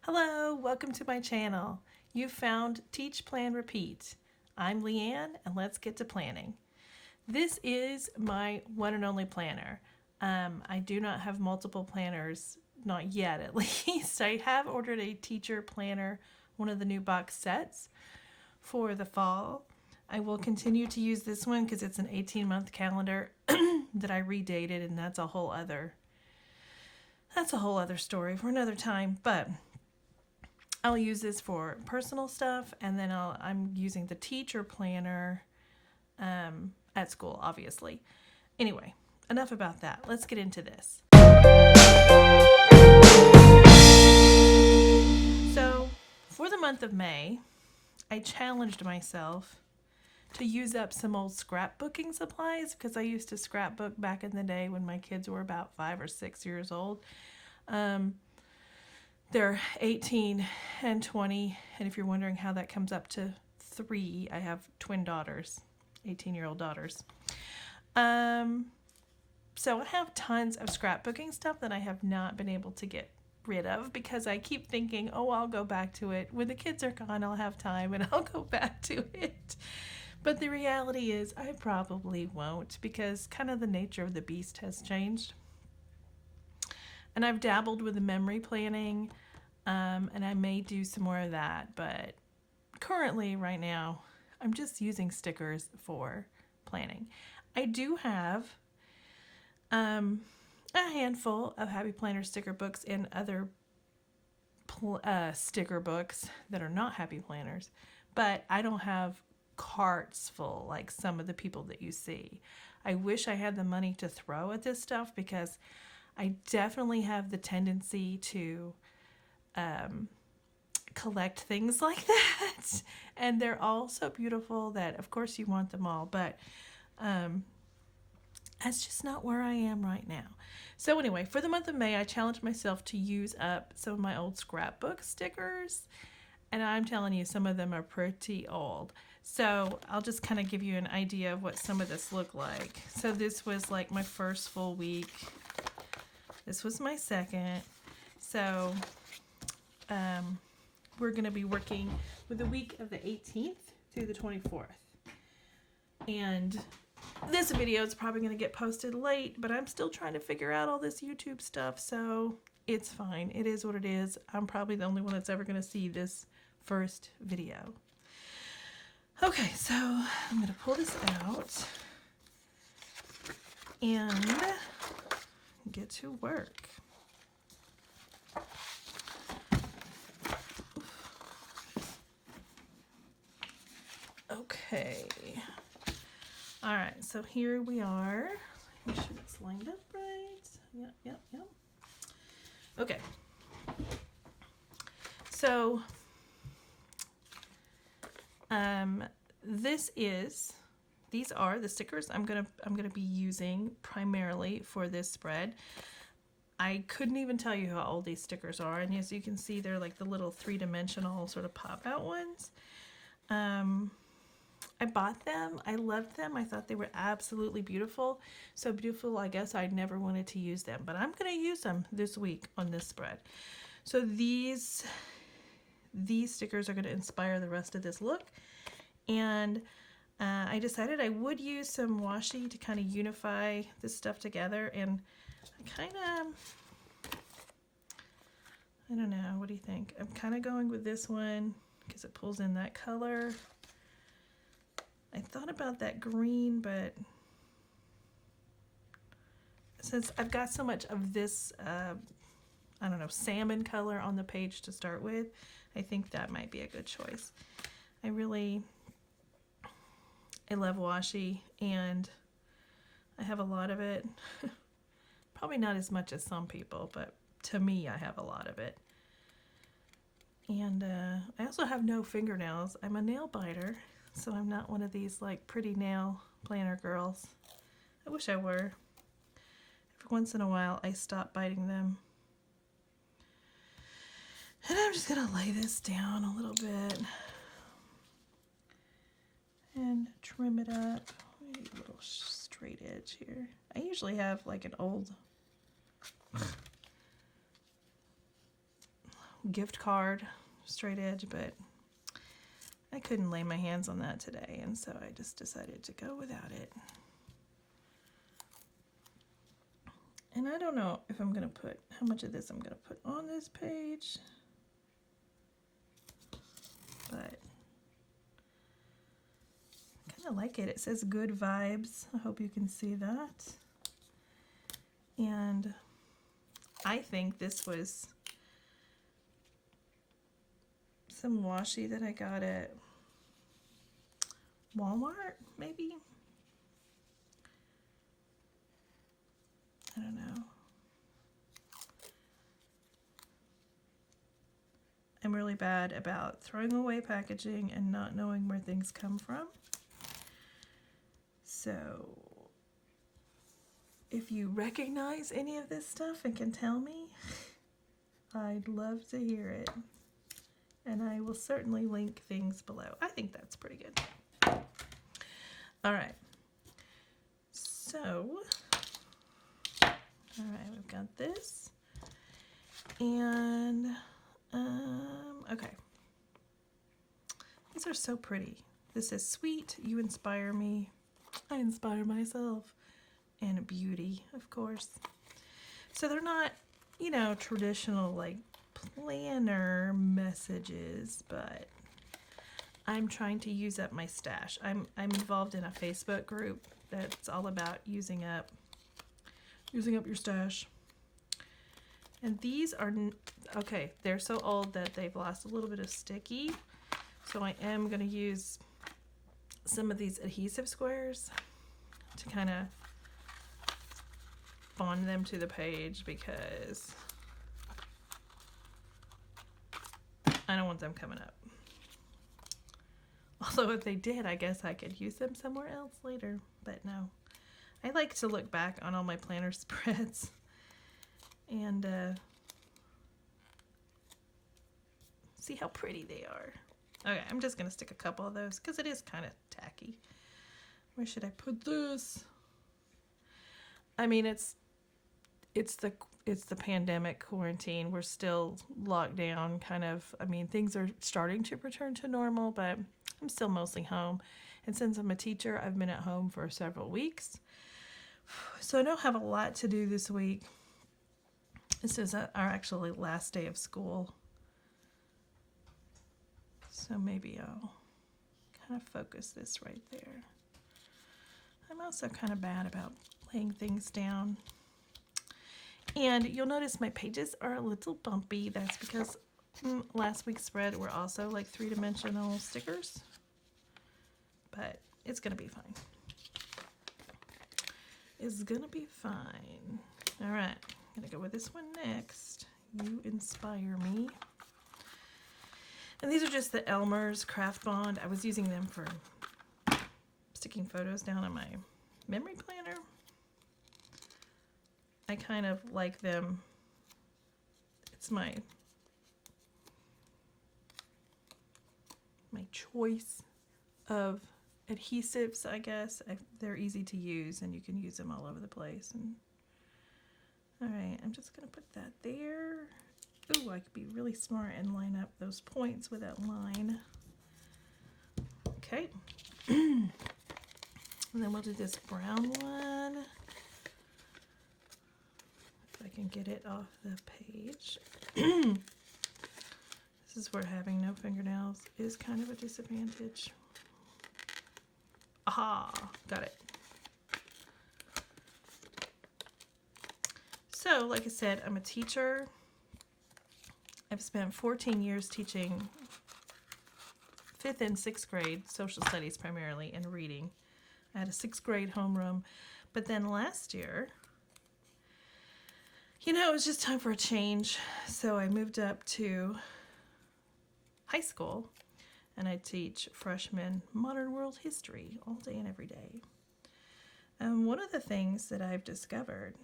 Hello, welcome to my channel. You found Teach, Plan, Repeat. I'm Leanne and let's get to planning. This is my one and only planner. I do not have multiple planners, not yet at least. I have ordered a teacher planner, one of the new box sets for the fall. I will continue to use this one because it's an 18-month calendar that I redated, and that's a whole other story for another time. But I'll use this for personal stuff, and then I'm using the teacher planner at school, obviously. Anyway, enough about that. Let's get into this. So, for the month of May, I challenged myself to use up some old scrapbooking supplies because I used to scrapbook back in the day when my kids were about 5 or 6 years old. They're 18 and 20, and if you're wondering how that comes up to 3, I have twin daughters, 18-year-old daughters. So I have tons of scrapbooking stuff that I have not been able to get rid of because I keep thinking, oh, I'll go back to it. When the kids are gone, I'll have time and I'll go back to it. But the reality is I probably won't because kind of the nature of the beast has changed. And I've dabbled with the memory planning, and I may do some more of that. But currently, right now, I'm just using stickers for planning. I do have a handful of Happy Planner sticker books and other sticker books that are not Happy Planners, but I don't have carts full like some of the people that you see. I wish I had the money to throw at this stuff because I definitely have the tendency to collect things like that. And they're all so beautiful that, of course, you want them all. But that's just not where I am right now. So anyway, for the month of May, I challenged myself to use up some of my old scrapbook stickers. And I'm telling you, some of them are pretty old. So I'll just kind of give you an idea of what some of this looked like. So this was like my first full week. This was my second. So we're going to be working with the week of the 18th through the 24th. And this video is probably going to get posted late, but I'm still trying to figure out all this YouTube stuff, so it's fine. It is what it is. I'm probably the only one that's ever going to see this first video. Okay, so I'm going to pull this out and get to work. Okay. All right, so here we are. Make sure it's lined up right. Yep. Okay. So, these are the stickers I'm gonna be using primarily for this spread. I couldn't even tell you how old these stickers are, and as you can see, they're like the little 3-dimensional sort of pop-out ones. I bought them. I loved them. I thought they were absolutely beautiful. So beautiful, I guess I never wanted to use them, but I'm going to use them this week on this spread. So these stickers are going to inspire the rest of this look. And I decided I would use some washi to kind of unify this stuff together. And I don't know, what do you think? I'm kind of going with this one because it pulls in that color. I thought about that green, but since I've got so much of this, I don't know, salmon color on the page to start with, I think that might be a good choice. I love washi, and I have a lot of it. Probably not as much as some people, but to me, I have a lot of it. And I also have no fingernails. I'm a nail biter. So I'm not one of these like pretty nail planner girls. I wish I were. Every once in a while I stop biting them. And I'm just going to lay this down a little bit and trim it up. Maybe a little straight edge here. I usually have like an old gift card, straight edge, but I couldn't lay my hands on that today, and so I just decided to go without it. And I don't know if I'm going to put, how much of this I'm going to put on this page, but I kind of like it. It says good vibes. I hope you can see that. And I think this was some washi that I got at Walmart, maybe? I don't know. I'm really bad about throwing away packaging and not knowing where things come from. So if you recognize any of this stuff and can tell me, I'd love to hear it. And I will certainly link things below. I think that's pretty good. All right. So, all right, we've got this. And, okay. These are so pretty. This is sweet, you inspire me. I inspire myself. And beauty, of course. So they're not, you know, traditional like planner messages, but I'm trying to use up my stash. I'm involved in a Facebook group that's all about using up your stash. And these are, okay, they're so old that they've lost a little bit of sticky. So I am going to use some of these adhesive squares to kind of bond them to the page, because I don't want them coming up. Although if they did, I guess I could use them somewhere else later, but no. I like to look back on all my planner spreads and see how pretty they are. Okay, I'm just gonna stick a couple of those because it is kind of tacky. Where should I put this? I mean, it's the pandemic quarantine. We're still locked down, kind of. I mean, things are starting to return to normal, but I'm still mostly home. And since I'm a teacher, I've been at home for several weeks. So I don't have a lot to do this week. This is our actually last day of school. So maybe I'll kind of focus this right there. I'm also kind of bad about laying things down. And you'll notice my pages are a little bumpy. That's because last week's spread were also like 3-dimensional stickers. But it's going to be fine. It's going to be fine. All right. I'm going to go with this one next. You inspire me. And these are just the Elmer's Craft Bond. I was using them for sticking photos down on my memory planner. I kind of like them. It's my choice of adhesives, I guess. They're easy to use and you can use them all over the place. And all right, I'm just gonna put that there. Ooh, I could be really smart and line up those points with that line. Okay. And then we'll do this brown one. If I can get it off the page. This is where having no fingernails is kind of a disadvantage. Aha, got it. So, like I said, I'm a teacher. I've spent 14 years teaching 5th and 6th grade social studies primarily and reading. I had a 6th grade homeroom, but then last year, you know, it was just time for a change. So I moved up to high school and I teach freshmen modern world history all day and every day. And one of the things that I've discovered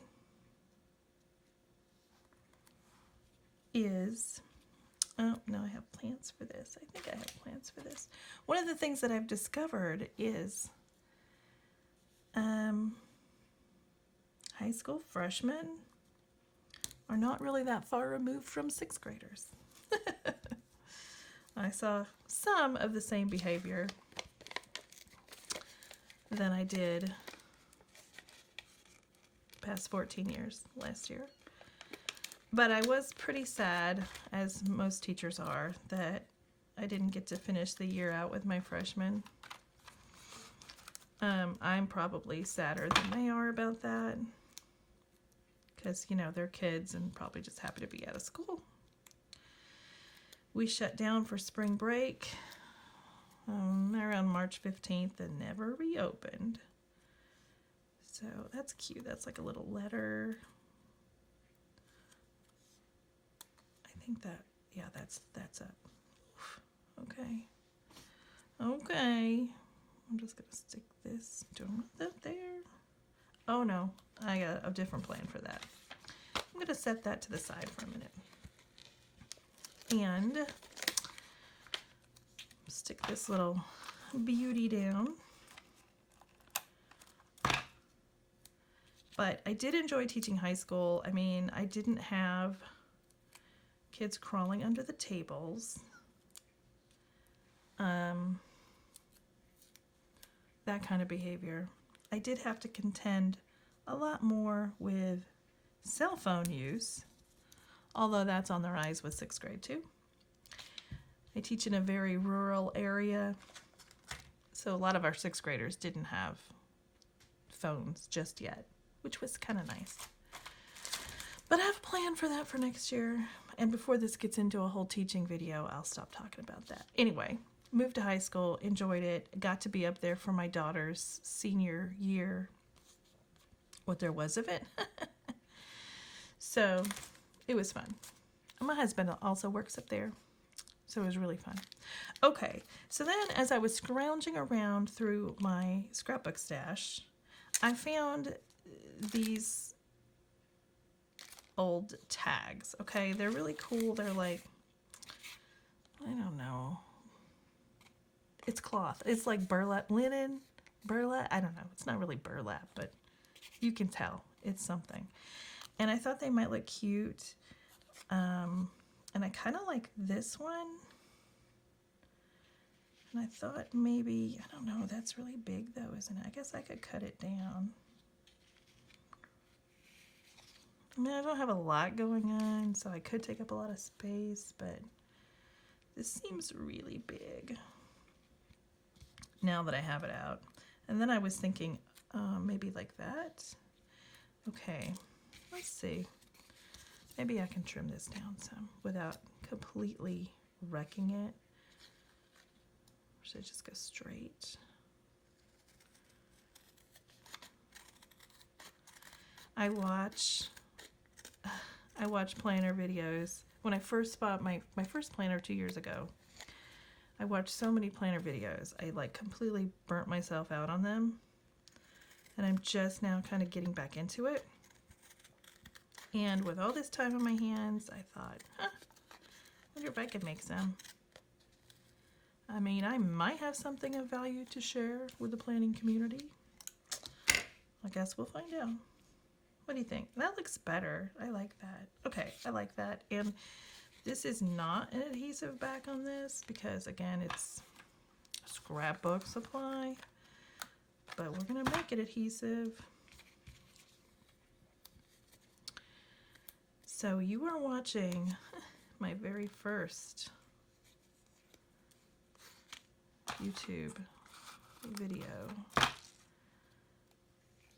is, oh, no, I have plans for this. I think I have plans for this. One of the things that I've discovered is high school freshmen are not really that far removed from 6th graders. I saw some of the same behavior than I did past 14 years last year. But I was pretty sad, as most teachers are, that I didn't get to finish the year out with my freshmen. I'm probably sadder than they are about that, because, you know, they're kids and probably just happy to be out of school. We shut down for spring break around March 15th and never reopened. So that's cute. That's like a little letter. I think that, yeah, that's up. Okay. Okay. I'm just going to stick this. Do I want that there? Oh no, I got a different plan for that. I'm going to set that to the side for a minute. And stick this little beauty down. But I did enjoy teaching high school. I mean, I didn't have kids crawling under the tables. That kind of behavior. I did have to contend a lot more with cell phone use, although that's on the rise with 6th grade too. I teach in a very rural area, so a lot of our 6th graders didn't have phones just yet, which was kind of nice. But I have a plan for that for next year, and before this gets into a whole teaching video, I'll stop talking about that. Anyway, moved to high school, enjoyed it, got to be up there for my daughter's senior year, what there was of it. So it was fun. My husband also works up there, so it was really fun. Okay, so then as I was scrounging around through my scrapbook stash, I found these old tags. Okay, they're really cool. They're like, I don't know. It's cloth. It's like burlap, linen, burlap. I don't know. It's not really burlap, but you can tell it's something. And I thought they might look cute. And I kind of like this one. And I thought maybe, I don't know, that's really big though, isn't it? I guess I could cut it down. I mean, I don't have a lot going on, so I could take up a lot of space, but this seems really big now that I have it out. And then I was thinking, maybe like that. Okay, let's see. Maybe I can trim this down some without completely wrecking it. Or should I just go straight? I watch planner videos. When I first bought my first planner 2 years ago, I watched so many planner videos. I like completely burnt myself out on them. And I'm just now kind of getting back into it. And with all this time on my hands, I thought, I wonder if I could make some. I mean, I might have something of value to share with the planning community. I guess we'll find out. What do you think? That looks better. I like that. Okay, I like that. And this is not an adhesive back on this because, again, it's a scrapbook supply. But we're going to make it adhesive. So you are watching my very first YouTube video.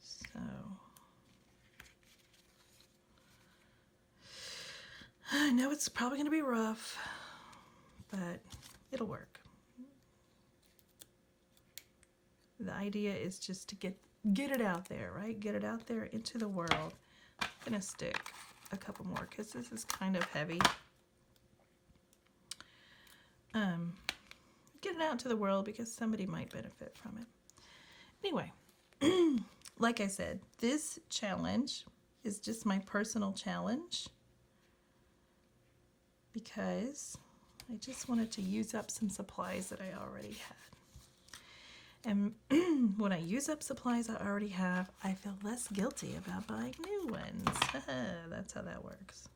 So I know it's probably going to be rough, but it'll work. The idea is just to get it out there, right? Get it out there into the world. I'm going to stick a couple more because this is kind of heavy. Get it out to the world because somebody might benefit from it. Anyway, like I said, this challenge is just my personal challenge because I just wanted to use up some supplies that I already had. And when I use up supplies I already have, I feel less guilty about buying new ones. That's how that works.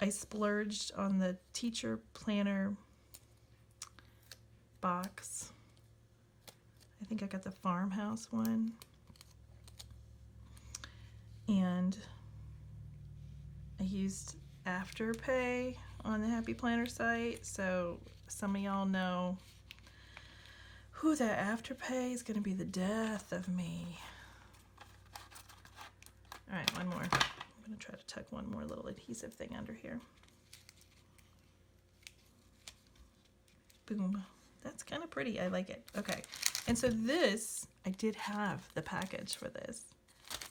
I splurged on the teacher planner box. I think I got the farmhouse one. And I used Afterpay on the Happy Planner site. So some of y'all know who that Afterpay is going to be the death of me. All right, one more. I'm going to try to tuck one more little adhesive thing under here. Boom. That's kind of pretty. I like it. Okay. And so this, I did have the package for this.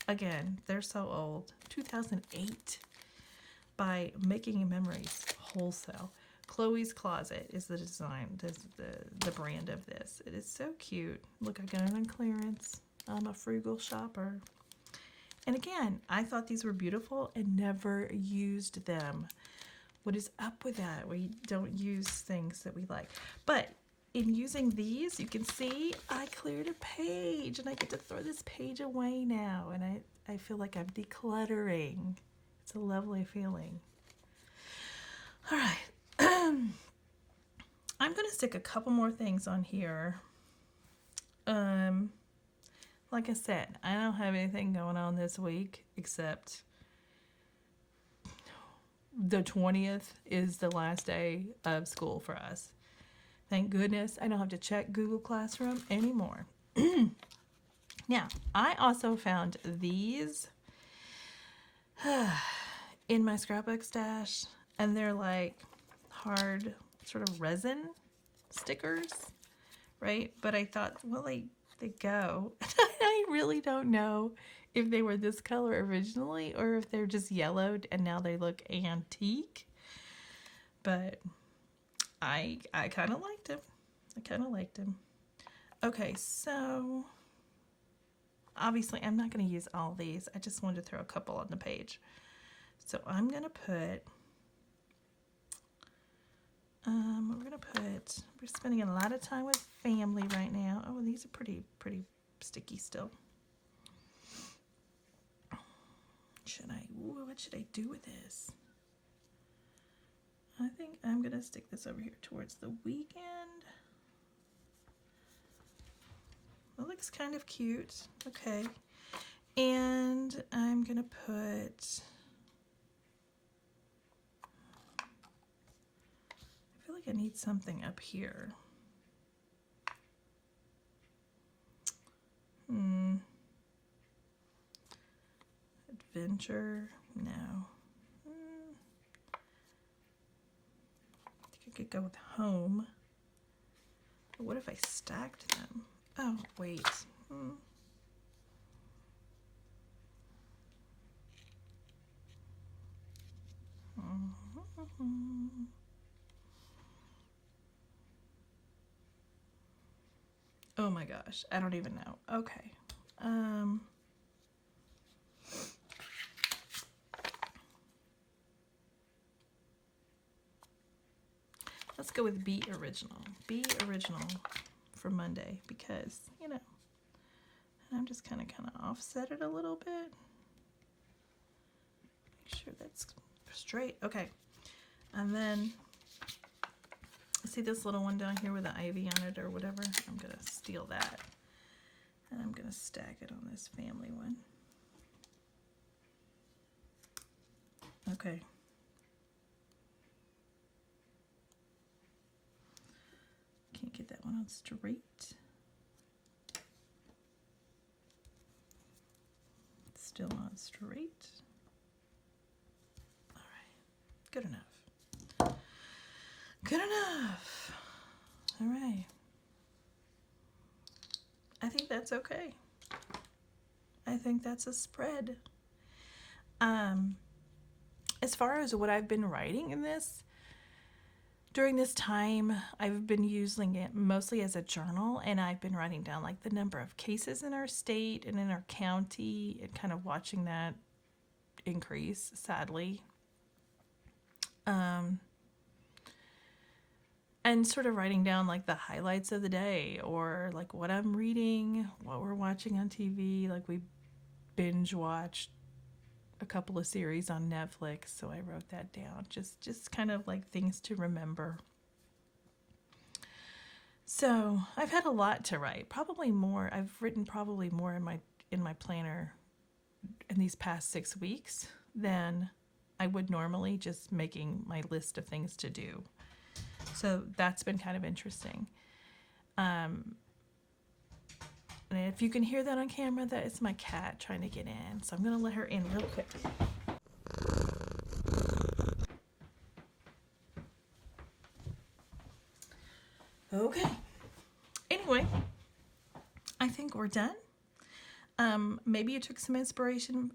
Again, they're so old. 2008 by Making Memories Wholesale. Chloe's Closet is the design, the brand of this. It is so cute. Look, I got it on clearance. I'm a frugal shopper. And again, I thought these were beautiful and never used them. What is up with that? We don't use things that we like. But in using these, you can see I cleared a page and I get to throw this page away now. And I feel like I'm decluttering. It's a lovely feeling. All right. I'm going to stick a couple more things on here. Like I said, I don't have anything going on this week except the 20th is the last day of school for us. Thank goodness I don't have to check Google Classroom anymore. Now, I also found these in my scrapbook stash, and they're like hard sort of resin stickers, right? But I thought, well, they go. I really don't know if they were this color originally or if they're just yellowed and now they look antique. But I kind of liked them. I kind of liked them. Okay, so obviously I'm not going to use all these. I just wanted to throw a couple on the page. So I'm going to put, we're spending a lot of time with family right now. Oh, these are pretty sticky still. What should I do with this? I think I'm going to stick this over here towards the weekend. That looks kind of cute. Okay. And I'm going to put, I feel like I need something up here. Adventure? No. I think I could go with home. But what if I stacked them? Oh, wait. Oh my gosh, I don't even know. Okay. Let's go with Be Original. Be Original for Monday because, you know, I'm just kind of offset it a little bit. Make sure that's straight. Okay. And then, see this little one down here with the ivy on it or whatever? I'm going to steal that. And I'm going to stack it on this family one. Okay. Can't get that one on straight. Still not straight. All right. Good enough. Good enough. All right. I think that's okay. I think that's a spread. As far as what I've been writing in this, during this time, I've been using it mostly as a journal, and I've been writing down like the number of cases in our state and in our county and kind of watching that increase, sadly. And sort of writing down like the highlights of the day or like what I'm reading, what we're watching on TV. Like we binge watched a couple of series on Netflix, so I wrote that down. Just kind of like things to remember. So I've had a lot to write, probably more. I've written probably more in my planner in these past 6 weeks than I would normally, just making my list of things to do. So that's been kind of interesting. And if you can hear that on camera, that is my cat trying to get in. So I'm going to let her in real quick. Okay. Anyway, I think we're done. Maybe you took some inspiration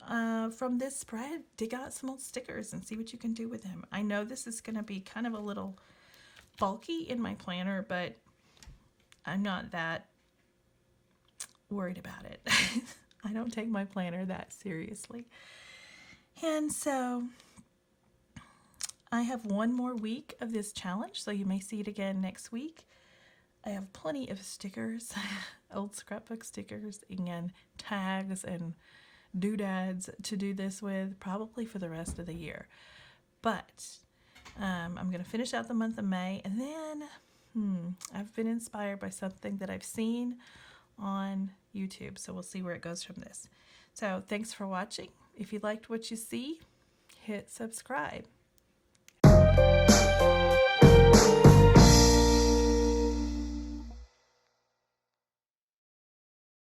from this spread. Dig out some old stickers and see what you can do with them. I know this is going to be kind of a little bulky in my planner, but I'm not that worried about it. I don't take my planner that seriously. And so I have one more week of this challenge, so you may see it again next week. I have plenty of stickers, old scrapbook stickers and tags and doodads to do this with, probably for the rest of the year. But I'm going to finish out the month of May, and then I've been inspired by something that I've seen on YouTube, so we'll see where it goes from this. So thanks for watching. If you liked what you see, hit subscribe.